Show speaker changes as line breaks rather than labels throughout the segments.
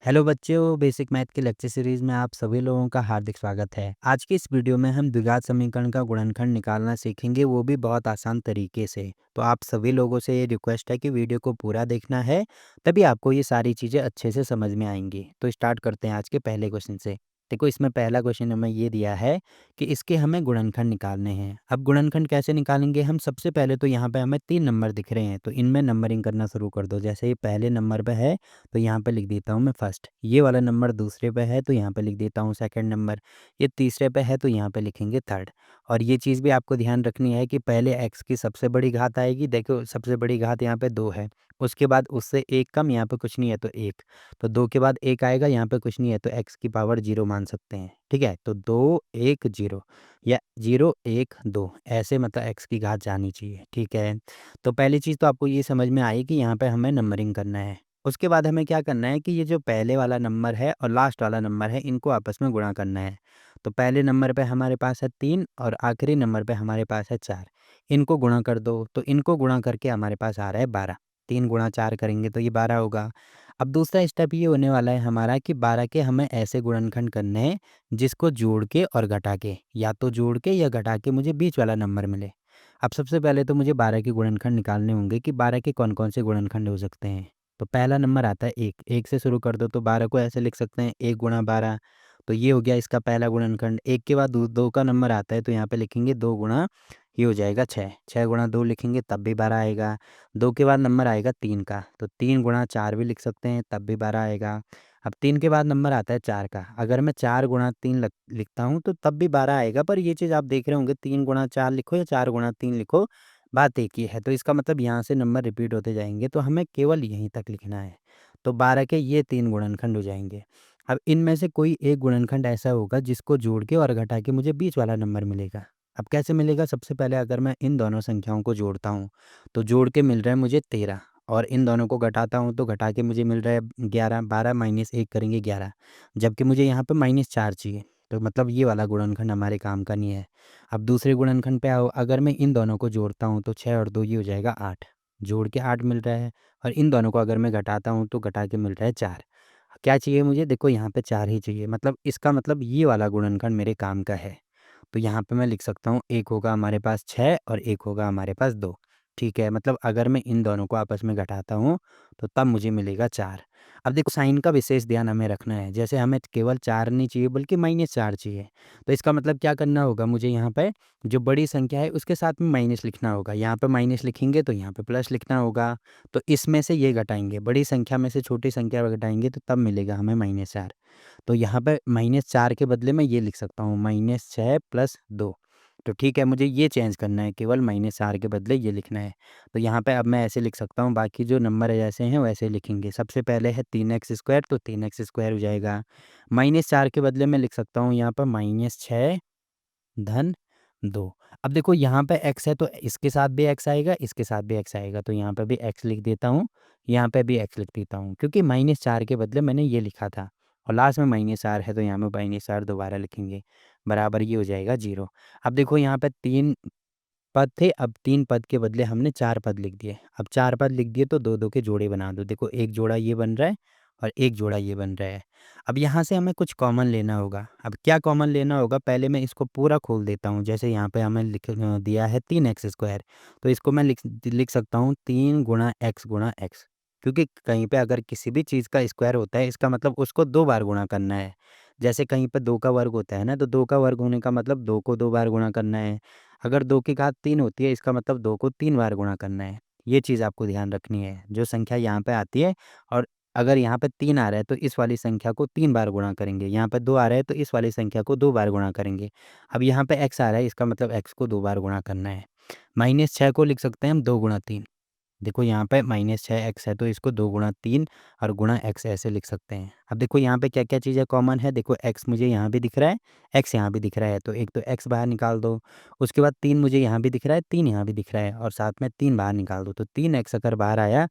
Hello बच्चों, basic math के lecture series में आप सभी लोगों का हार्दिक स्वागत है। आज की इस वीडियो में हम द्विघात समीकरण का गुणनखंड निकालना सीखेंगे, वो भी बहुत आसान तरीके से। तो आप सभी लोगों से ये रिक्वेस्ट है कि वीडियो को पूरा देखना है, तभी आपको ये सारी चीज़ें अच्छे से समझ में आएंगी। तो स्टार्ट करते हैं आज के पहले क्वेश्चन से। देखो, इसमें पहला क्वेश्चन हमें ये दिया है कि इसके हमें गुणनखंड निकालने हैं। अब गुणनखंड कैसे निकालेंगे हम? सबसे पहले तो यहाँ पे हमें 3 नंबर दिख रहे हैं, तो इनमें नंबरिंग करना शुरू कर दो। जैसे ये पहले नंबर पे है तो यहाँ पे लिख देता हूँ मैं फर्स्ट, ये वाला नंबर दूसरे पे है तो यहाँ पे लिख देता हूँ सेकंड नंबर, ये तीसरे पे है तो यहाँ पे लिखेंगे थर्ड। और ये चीज़ भी आपको ध्यान रखनी है कि पहले x की सबसे बड़ी घात आएगी। देखो, सबसे बड़ी घात यहाँ पे 2 है, उसके बाद उससे एक कम, यहाँ पे कुछ नहीं है तो 1, तो 2 के बाद 1 आएगा, यहाँ पे कुछ नहीं है तो x की पावर 0 मान सकते हैं। ठीक है, तो 2 1 0 या 0 1 2 ऐसे मतलब x की घात जानी चाहिए। ठीक है, तो पहली चीज़ तो आपको ये समझ में आई कि यहाँ पे हमें नंबरिंग करना है। उसके बाद हमें क्या करना है कि ये जो पहले वाला नंबर है और लास्ट वाला नंबर है, इनको आपस में गुणा करना है। तो पहले नंबर पे हमारे पास है 3 और आखिरी नंबर पे हमारे पास है 4। इनको गुणा कर दो, तो इनको गुणा करके हमारे पास आ रहा है 12। 3 गुणा 4 करेंगे तो ये 12 होगा। अब दूसरा स्टेप ये होने वाला है हमारा कि 12 के हमें ऐसे गुणनखंड करने हैं जिसको जोड़ के और घटा के, या तो जोड़ के या घटा के मुझे बीच वाला नंबर मिले। अब सबसे पहले तो मुझे 12 के गुणनखंड निकालने होंगे कि 12 के कौन-कौन से गुणनखंड हो सकते हैं। तो पहला नंबर आता है 1, 1 से शुरू कर दो तो 12 को ऐसे लिख सकते हैं 1 गुणा 12, तो ये हो गया इसका पहला गुणनखंड। 1 के बाद 2 का नंबर आता है तो यहाँ पे लिखेंगे 2 गुणा, ये हो जाएगा 6, 6 गुणा 2 लिखेंगे तब भी 12 आएगा। 2 के बाद नंबर आएगा 3 का, तो 3 गुणा 4 भी लिख सकते हैं तब भी 12 आएगा। अब 3 के बाद नंबर आता है 4 का, अगर मैं 4 गुणा 3 लिखता हूँ तो तब भी 12 आएगा, पर ये चीज़ आप देख रहे होंगे 3 गुणा 4 लिखो या 4 गुणा 3 लिखो, बात एक ही है। तो इसका मतलब यहाँ से नंबर रिपीट होते जाएँगे, तो हमें केवल यहीं तक लिखना है। तो 12 के ये 3 गुणनखंड हो जाएँगे। अब इनमें से कोई एक गुणनखंड ऐसा होगा जिसको जोड़ के और घटा के मुझे बीच वाला नंबर मिलेगा। अब कैसे मिलेगा? सबसे पहले अगर मैं इन दोनों संख्याओं को जोड़ता हूँ, तो जोड़ के मिल रहा है मुझे 13, और इन दोनों को घटाता हूँ तो घटा के मुझे मिल रहा है 11, 12 माइनस 1 करेंगे 11, जबकि मुझे यहाँ पे -4 चाहिए। तो मतलब ये वाला गुणनखंड हमारे काम का नहीं है। अब दूसरे गुणनखंड पे आओ, अगर मैं इन दोनों को जोड़ता हूँ तो 6 और 2 ये हो जाएगा 8, जोड़ के 8 मिल रहा है, और इन दोनों को अगर मैं घटाता हूँ तो घटा के मिल रहा है 4। क्या चाहिए मुझे? देखो, यहाँ पे 4 ही चाहिए, मतलब इसका मतलब ये वाला गुणनखंड मेरे काम का है। तो यहाँ पे मैं लिख सकता हूँ एक होगा हमारे पास 6 और एक होगा हमारे पास 2। ठीक है, मतलब अगर मैं इन दोनों को आपस में घटाता हूँ तो तब मुझे मिलेगा 4। अब देखो, साइन का विशेष ध्यान हमें रखना है, जैसे हमें केवल 4 नहीं चाहिए बल्कि -4 चाहिए। तो इसका मतलब क्या करना होगा, मुझे यहाँ पे जो बड़ी संख्या है उसके साथ में माइनस लिखना होगा। यहाँ पे माइनस लिखेंगे तो यहाँ पे प्लस लिखना होगा। तो इसमें से ये घटाएंगे, बड़ी संख्या में से छोटी संख्या घटाएंगे तो तब मिलेगा हमें -4। तो यहाँ पे -4 के बदले मैं ये लिख सकता हूँ -6 + 2। तो ठीक है, मुझे ये चेंज करना है, केवल -4 के बदले ये लिखना है। तो यहाँ पे अब मैं ऐसे लिख सकता हूँ, बाकी जो नंबर जैसे हैं वैसे लिखेंगे। सबसे पहले है 3x² तो 3x² हो जाएगा। -4 के बदले मैं लिख सकता हूँ यहाँ पर -6 धन 2। अब देखो, यहाँ पे x है तो इसके साथ भी x आएगा, इसके साथ भी x आएगा, तो यहाँ पे भी x लिख देता हूँ, यहाँ पे भी x लिख देता हूँ, क्योंकि -4 के बदले मैंने ये लिखा था और लास्ट में -4 है तो यहाँ में -4 दोबारा लिखेंगे, बराबर ये हो जाएगा 0। अब देखो, यहाँ पे 3 पद थे, अब 3 पद के बदले हमने 4 पद लिख दिए। अब 4 पद लिख दिए तो 2-2 के जोड़े बना दो। देखो, एक जोड़ा ये बन रहा है और एक जोड़ा ये बन रहा है। अब यहाँ से हमें कुछ कॉमन लेना होगा। अब क्या कॉमन लेना होगा? पहले मैं इसको पूरा खोल देता हूँ। जैसे यहाँ पे हमें दिया है 3x², तो इसको मैं लिख सकता हूँ 3 गुणा x, क्योंकि कहीं पे अगर किसी भी चीज़ का स्क्वायर होता है, इसका मतलब उसको 2 बार गुणा करना है। जैसे कहीं पे 2 का वर्ग होता है ना, तो 2 का वर्ग होने का मतलब 2 को 2 बार गुणा करना है। अगर 2 की घात 3 होती है, इसका मतलब 2 को 3 बार गुणा करना है। ये चीज़ आपको ध्यान रखनी है। जो संख्या यहाँ पे आती है, और अगर यहाँ पे 3 आ रहा है तो इस वाली संख्या को 3 बार गुणा करेंगे। यहाँ पे 2 आ रहा है तो इस वाली संख्या को 2 बार गुणा करेंगे। अब यहाँ पे x आ रहा है, इसका मतलब x को 2 बार गुणा करना है। -6 को लिख सकते हैं हम 2 गुणा 3। देखो, यहाँ पे -6x है तो इसको 2 गुणा 3 और गुणा x ऐसे लिख सकते हैं। अब देखो, यहाँ पे क्या-क्या चीज़ें कॉमन है। देखो, x मुझे यहाँ भी दिख रहा है, x यहाँ भी दिख रहा है, तो एक तो x बाहर निकाल दो। उसके बाद 3 मुझे यहाँ भी दिख रहा है, 3 यहाँ भी दिख रहा है, और साथ में 3 बाहर निकाल दो। तो 3x अगर बाहर आया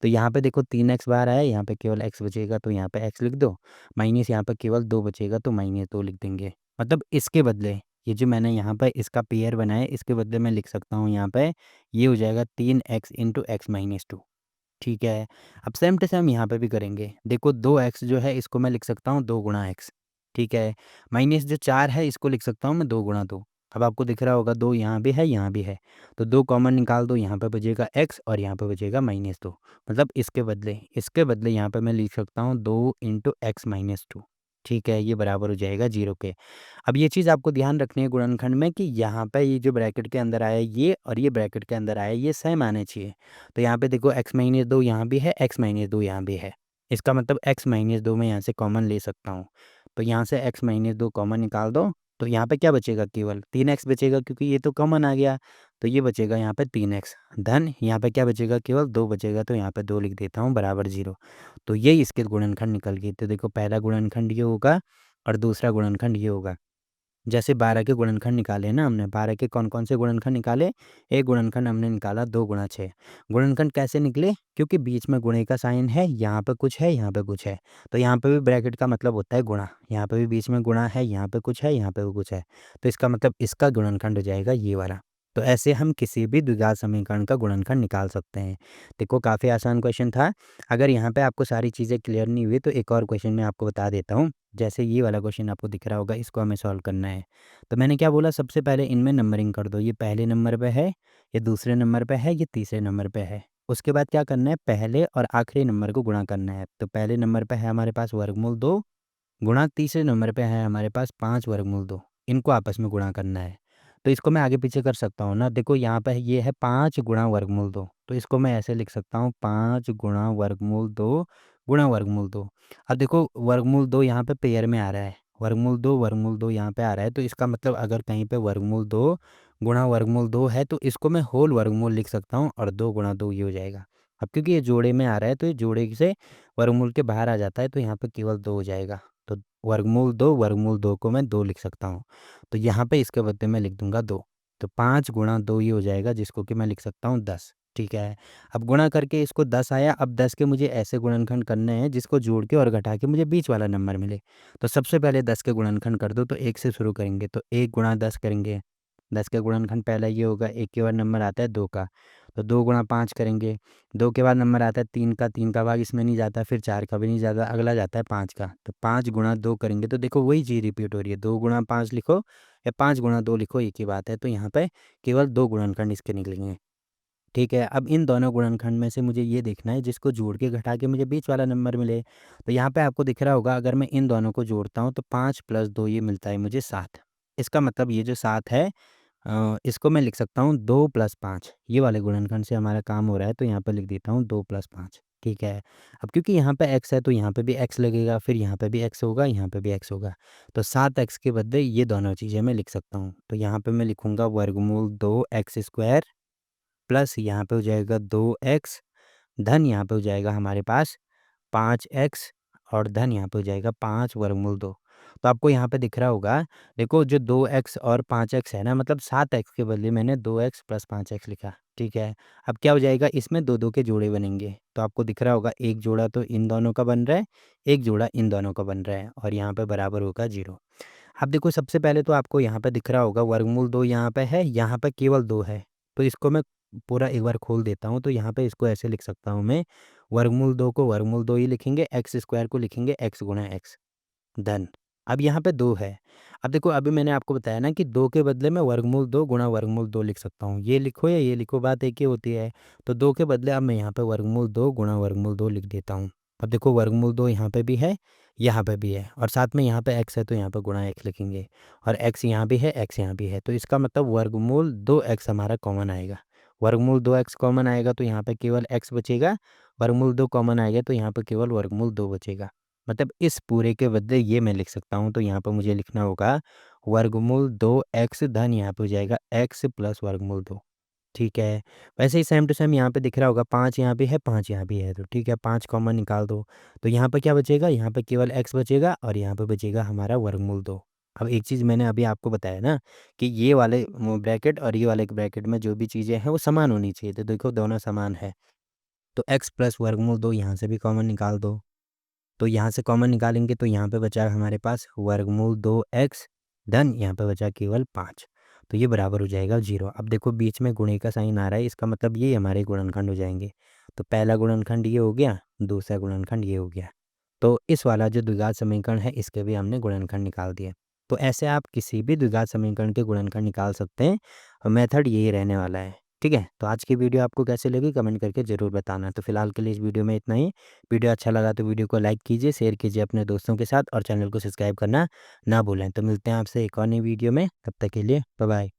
तो यहाँ पे देखो 3x बाहर आया, यहाँ पे केवल x बचेगा तो यहाँ पे x लिख दो। माइनस यहाँ पे केवल 2 बचेगा तो -2 लिख देंगे। मतलब इसके बदले ये जो मैंने यहाँ पे इसका पेयर बनाया है, इसके बदले मैं लिख सकता हूँ यहाँ पे, ये हो जाएगा 3x × x - 2। ठीक है। अब सेम टू सेम यहाँ पे भी करेंगे। देखो 2x जो है इसको मैं लिख सकता हूँ 2 गुणा x, ठीक है। माइनस जो 4 है इसको लिख सकता हूँ मैं 2 गुणा 2। अब आपको दिख रहा होगा 2 यहाँ भी है, यहाँ भी है। तो 2 कॉमन निकाल दो, यहाँ पे बचेगा x और यहाँ पे बचेगा -2। मतलब इसके बदले यहाँ पे मैं लिख सकता हूँ 2 इंटू x माइनस 2, ठीक है। ये बराबर हो जाएगा 0 के। अब ये चीज़ आपको ध्यान रखनी है गुणनखंड में कि यहाँ पे ये जो ब्रैकेट के अंदर आया ये और ये ब्रैकेट के अंदर आया ये सेम आने चाहिए। तो यहाँ पे देखो x-2 यहाँ भी है, x-2 यहाँ भी है। इसका मतलब x-2 मैं यहाँ से कॉमन ले सकता हूँ। तो यहाँ से x-2 कॉमन निकाल दो, तो यहाँ पे क्या बचेगा, केवल 3x बचेगा क्योंकि ये तो कॉमन आ गया। तो ये बचेगा यहाँ पे 3x धन यहाँ पे क्या बचेगा, केवल 2 बचेगा। तो यहाँ पे 2 लिख देता हूँ बराबर 0। तो ये इसके गुणनखंड निकल गए। तो देखो पहला गुणनखंड ये होगा और दूसरा गुणनखंड ये होगा। जैसे 12 के गुणनखंड निकाले ना हमने, 12 के कौन-कौन से गुणनखंड निकाले? एक गुणनखंड हमने निकाला 2 गुणा 6। गुणनखंड कैसे निकले? क्योंकि बीच में गुणे का साइन है, यहाँ पे कुछ है, यहाँ पे कुछ है। तो यहाँ पे भी ब्रैकेट का मतलब होता है गुणा। यहाँ पे भी बीच में गुणा है, यहाँ पे कुछ है, यहाँ पे भी कुछ है। तो इसका मतलब इसका गुणनखंड हो जाएगा ये वाला। तो ऐसे हम किसी भी द्विघात समीकरण का गुणनखंड निकाल सकते हैं। देखो काफ़ी आसान क्वेश्चन था। अगर यहाँ पे आपको सारी चीज़ें क्लियर नहीं हुई तो एक और क्वेश्चन मैं आपको बता देता हूँ। जैसे ये वाला क्वेश्चन आपको दिख रहा होगा, इसको हमें सॉल्व करना है। तो मैंने क्या बोला, सबसे पहले इनमें नंबरिंग कर दो। ये पहले नंबर पे है, ये दूसरे नंबर पे है, ये तीसरे नंबर पे है। उसके बाद क्या करना है, पहले और आखिरी नंबर को गुणा करना है। तो पहले नंबर पे है हमारे पास वर्गमूल 2 गुणा तीसरे नंबर पे है हमारे पास 5 वर्गमूल 2। इनको आपस में गुणा करना है। तो इसको मैं आगे पीछे कर सकता हूँ ना। देखो यहाँ पे ये है 5 गुणा वर्गमूल 2, तो इसको मैं ऐसे लिख सकता हूँ 5 गुणा वर्गमूल 2 गुणा वर्गमूल 2। अब देखो वर्गमूल 2 यहाँ पे पेयर में आ रहा है, वर्गमूल 2 यहाँ पे आ रहा है। तो इसका मतलब अगर कहीं पे वर्गमूल 2 गुणा वर्गमूल 2 है तो इसको मैं होल वर्गमूल लिख सकता हूँ और 2 गुणा 2 ये हो जाएगा। अब क्योंकि ये जोड़े में आ रहा है तो ये जोड़े से वर्गमूल के बाहर आ जाता है, तो यहाँ पे केवल 2 हो जाएगा। तो वर्गमूल 2 को मैं 2 लिख सकता हूँ। तो यहाँ पे इसके बदले में लिख दूंगा 2। तो 5 गुणा 2 ये हो जाएगा, जिसको कि मैं लिख सकता हूँ 10, ठीक है। अब गुणा करके इसको 10 आया। अब 10 के मुझे ऐसे गुणनखंड करने हैं जिसको जोड़ के और घटा के मुझे बीच वाला नंबर मिले। तो सबसे पहले 10 के गुणनखंड कर दो। तो 1 से शुरू करेंगे, तो 1 गुणा 10 करेंगे। 10 का गुणनखंड पहला ये होगा, 1 के बाद नंबर आता है 2 का। तो 2 गुणा 5 करेंगे। 2 के बाद नंबर आता है 3 का, 3 का भाग इसमें नहीं जाता, फिर 4 का भी नहीं जाता, अगला जाता है 5 का। तो 5 गुणा 2 करेंगे। तो देखो वही चीज़ रिपीट हो रही है, 2 गुणा 5 लिखो या 5 गुणा 2 लिखो, एक ही बात है। तो यहाँ पे केवल 2 गुणनखंड इसके निकलेंगे, ठीक है। अब इन दोनों गुणनखंड में से मुझे ये देखना है जिसको जोड़ के घटा के मुझे बीच वाला नंबर मिले। तो यहाँ पे आपको दिख रहा होगा, अगर मैं इन दोनों को जोड़ता हूँ तो 5 + 2 ये मिलता है मुझे 7। इसका मतलब ये जो 7 है इसको मैं लिख सकता हूँ 2 + 5। ये वाले गुणनखंड से हमारा काम हो रहा है, तो यहाँ पे लिख देता हूँ 2 + 5, ठीक है। अब क्योंकि यहाँ पे x है तो यहाँ पे भी x लगेगा, फिर यहाँ पे भी x होगा, यहाँ पे भी x होगा। तो 7x के बदले ये दोनों चीज़ें मैं लिख सकता हूँ। तो यहाँ पे मैं लिखूँगा वर्गमूल 2x² प्लस यहाँ पे हो जाएगा 2x धन यहाँ पे हो जाएगा हमारे पास 5x और धन यहाँ पे हो जाएगा 5 वर्गमूल 2। तो आपको यहाँ पे दिख रहा होगा, देखो जो 2x और 5x है ना, मतलब 7x के बदले मैंने 2x + 5x लिखा, ठीक है। अब क्या हो जाएगा, इसमें 2-2 के जोड़े बनेंगे। तो आपको दिख रहा होगा एक जोड़ा तो इन दोनों का बन रहा है, एक जोड़ा इन दोनों का बन रहा है और यहाँ पे बराबर होगा 0। अब देखो सबसे पहले तो आपको यहाँ पे दिख रहा होगा वर्गमूल 2 यहाँ पे है, यहाँ पे केवल 2 है। तो इसको मैं पूरा एक बार खोल देता हूँ। तो यहाँ पे इसको ऐसे लिख सकता हूँ मैं, वर्गमूल 2 को वर्गमूल 2 ही लिखेंगे, x² को लिखेंगे x गुणा x धन। अब यहाँ पे 2 है। अब देखो अभी मैंने आपको बताया ना कि 2 के बदले में वर्गमूल 2 गुणा वर्गमूल 2 लिख सकता हूँ। ये लिखो या ये लिखो, बात एक ही होती है। तो 2 के बदले अब मैं यहाँ पे वर्गमूल 2 गुणा वर्गमूल 2 लिख देता हूँ। अब देखो वर्गमूल 2 यहाँ पे भी है, यहाँ पे भी है और साथ में यहाँ पे x है तो यहाँ पे गुणा x लिखेंगे और x यहाँ भी है, x यहाँ भी है। तो इसका मतलब वर्गमूल 2x हमारा कॉमन आएगा। वर्गमूल 2x कॉमन आएगा तो यहाँ पे केवल x बचेगा, वर्गमूल 2 कॉमन आएगा तो यहाँ पे केवल वर्गमूल 2 बचेगा। मतलब इस पूरे के बदले ये मैं लिख सकता हूँ। तो यहाँ पर मुझे लिखना होगा वर्गमूल 2x धन यहाँ पे हो जाएगा x प्लस वर्गमूल 2, ठीक है। वैसे ही सेम टू सेम यहाँ पे दिख रहा होगा 5 यहाँ भी है, 5 यहाँ भी है। तो ठीक है, 5 कॉमन निकाल दो। तो यहाँ पे क्या बचेगा, यहाँ पे केवल x बचेगा और यहाँ पे बचेगा हमारा वर्गमूल 2। अब एक चीज़ मैंने अभी आपको बताया ना कि ये वाले ब्रैकेट और ये वाले ब्रैकेट में जो भी चीज़ें हैं वो समान होनी चाहिए। तो देखो दोनों समान है। तो x प्लस वर्गमूल 2 यहाँ से भी कॉमन निकाल दो। तो यहाँ से कॉमन निकालेंगे तो यहाँ पे बचा हमारे पास वर्गमूल 2x धन यहाँ पे बचा केवल 5। तो ये बराबर हो जाएगा 0। अब देखो बीच में गुणे का साइन आ रहा है, इसका मतलब ये हमारे गुणनखंड हो जाएंगे। तो पहला गुणनखंड ये हो गया, दूसरा गुणनखंड ये हो गया। तो इस वाला जो द्विघात समीकरण है इसके भी हमने गुणनखंड निकाल दिए। तो ऐसे आप किसी भी द्विघात समीकरण के गुणनखंड निकाल सकते हैं और मेथड यही रहने वाला है। ठीक है? तो आज की वीडियो आपको कैसी लगी कमेंट करके ज़रूर बताना। तो फिलहाल के लिए इस वीडियो में इतना ही। वीडियो अच्छा लगा तो वीडियो को लाइक कीजिए, शेयर कीजिए अपने दोस्तों के साथ और चैनल को सब्सक्राइब करना ना भूलें। तो मिलते हैं आपसे एक और नई वीडियो में, तब तक के लिए बाय बाय।